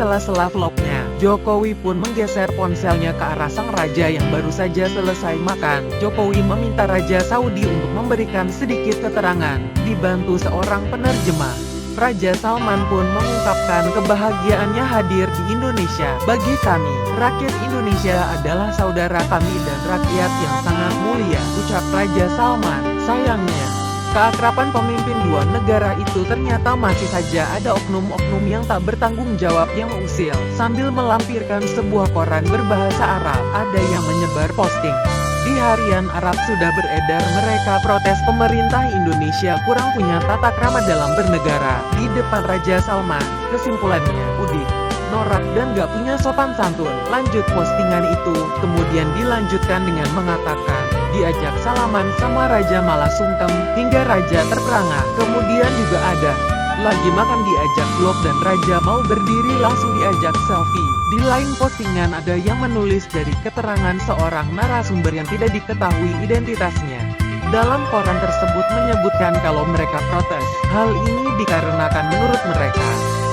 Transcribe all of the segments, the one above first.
sela-sela vlognya, Jokowi pun menggeser ponselnya ke arah sang raja yang baru saja selesai makan. Jokowi meminta Raja Saudi untuk memberikan sedikit keterangan, dibantu seorang penerjemah. Raja Salman pun mengungkapkan kebahagiaannya hadir di Indonesia. Bagi kami, rakyat Indonesia adalah saudara kami dan rakyat yang sangat mulia, ucap Raja Salman. Sayangnya, keakraban pemimpin dua negara itu ternyata masih saja ada oknum-oknum yang tak bertanggung jawab yang usil. Sambil melampirkan sebuah koran berbahasa Arab, ada yang menyebar posting. Di harian Arab sudah beredar mereka protes pemerintah Indonesia kurang punya tata krama dalam bernegara. Di depan Raja Salman, kesimpulannya, udik, norak dan gak punya sopan santun. Lanjut postingan itu, kemudian dilanjutkan dengan mengatakan, diajak salaman sama Raja malah sungkem, hingga Raja terperangah. Kemudian juga ada, lagi makan diajak vlog dan Raja mau berdiri langsung diajak selfie. Di lain postingan ada yang menulis dari keterangan seorang narasumber yang tidak diketahui identitasnya. Dalam koran tersebut menyebutkan kalau mereka protes. Hal ini dikarenakan menurut mereka,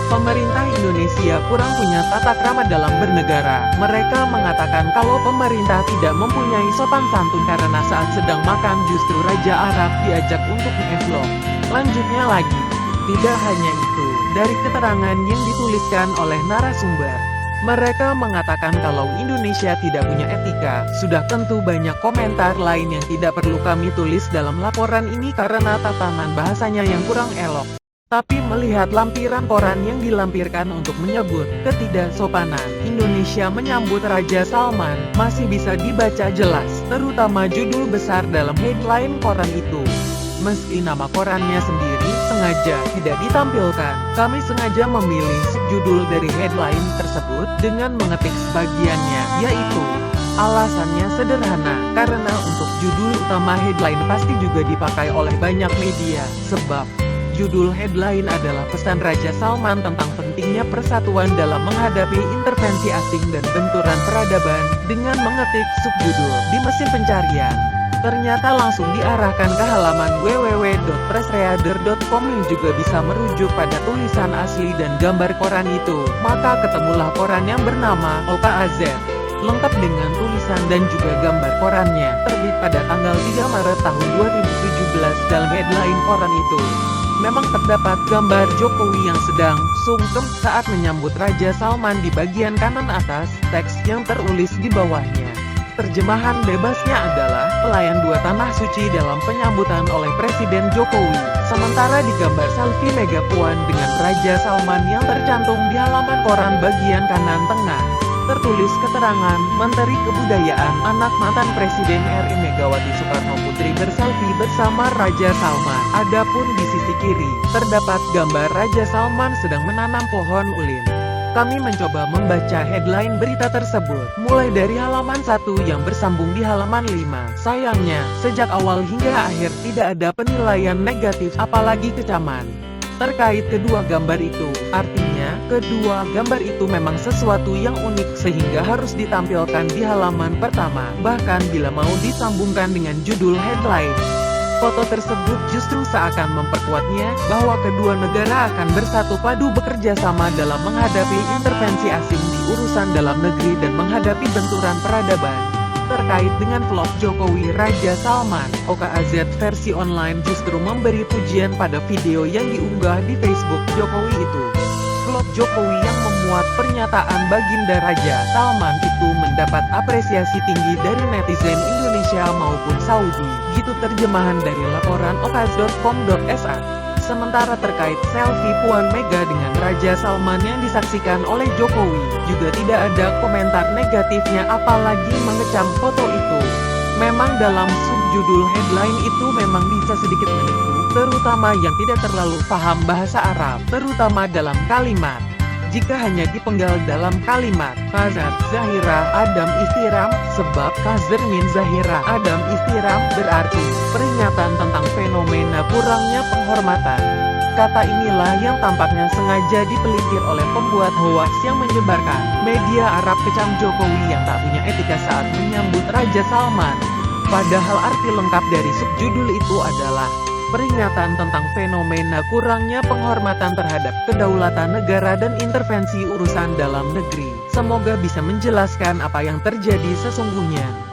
pemerintah Indonesia kurang punya tata krama dalam bernegara. Mereka mengatakan kalau pemerintah tidak mempunyai sopan santun karena saat sedang makan justru Raja Arab diajak untuk nge-vlog. Lanjutnya lagi, tidak hanya itu, dari keterangan yang dituliskan oleh narasumber, mereka mengatakan kalau Indonesia tidak punya etika. Sudah tentu banyak komentar lain yang tidak perlu kami tulis dalam laporan ini karena tatanan bahasanya yang kurang elok. Tapi melihat lampiran koran yang dilampirkan untuk menyebut ketidaksopanan Indonesia menyambut Raja Salman, masih bisa dibaca jelas, terutama judul besar dalam headline koran itu. Meski nama korannya sendiri sengaja tidak ditampilkan, kami sengaja memilih subjudul dari headline tersebut dengan mengetik sebagiannya, yaitu alasannya sederhana, karena untuk judul utama headline pasti juga dipakai oleh banyak media, sebab judul headline adalah pesan Raja Salman tentang pentingnya persatuan dalam menghadapi intervensi asing dan benturan peradaban. Dengan mengetik subjudul di mesin pencarian, ternyata langsung diarahkan ke halaman www.pressreader.com yang juga bisa merujuk pada tulisan asli dan gambar koran itu. Maka ketemulah koran yang bernama OKAZ, lengkap dengan tulisan dan juga gambar korannya, terbit pada tanggal 3 Maret tahun 2017. Dalam headline koran itu, memang terdapat gambar Jokowi yang sedang sungkem saat menyambut Raja Salman di bagian kanan atas, teks yang terulis di bawahnya. Terjemahan bebasnya adalah, pelayan dua tanah suci dalam penyambutan oleh Presiden Jokowi. Sementara di gambar selfie Mega Puan dengan Raja Salman yang tercantum di halaman koran bagian kanan tengah, tertulis keterangan, Menteri Kebudayaan, anak mantan Presiden RI Megawati Soekarno Putri berselfie bersama Raja Salman. Adapun di sisi kiri, terdapat gambar Raja Salman sedang menanam pohon ulin. Kami mencoba membaca headline berita tersebut, mulai dari halaman 1 yang bersambung di halaman 5. Sayangnya, sejak awal hingga akhir tidak ada penilaian negatif, apalagi kecaman terkait kedua gambar itu. Artinya, kedua gambar itu memang sesuatu yang unik sehingga harus ditampilkan di halaman pertama. Bahkan bila mau disambungkan dengan judul headline, foto tersebut justru seakan memperkuatnya bahwa kedua negara akan bersatu padu bekerja sama dalam menghadapi intervensi asing di urusan dalam negeri dan menghadapi benturan peradaban. Terkait dengan vlog Jokowi Raja Salman, OKAZ versi online justru memberi pujian pada video yang diunggah di Facebook Jokowi itu. Vlog Jokowi yang memuat pernyataan baginda Raja Salman itu mendapat apresiasi tinggi dari netizen Indonesia maupun Saudi. Gitu terjemahan dari laporan okaz.com.sa. Sementara terkait selfie Puan Mega dengan Raja Salman yang disaksikan oleh Jokowi, juga tidak ada komentar negatifnya apalagi mengecam foto itu. Memang dalam subjudul headline itu memang bisa sedikit menipu, terutama yang tidak terlalu paham bahasa Arab, terutama dalam kalimat. Jika hanya dipenggal dalam kalimat Kazar Zahira Adam Istiram, sebab Kazar min Zahira Adam Istiram berarti peringatan tentang fenomena kurangnya penghormatan. Kata inilah yang tampaknya sengaja dipelintir oleh pembuat hoaks yang menyebarkan. Media Arab kecam Jokowi yang tak punya etika saat menyambut Raja Salman. Padahal arti lengkap dari subjudul itu adalah peringatan tentang fenomena kurangnya penghormatan terhadap kedaulatan negara dan intervensi urusan dalam negeri. Semoga bisa menjelaskan apa yang terjadi sesungguhnya.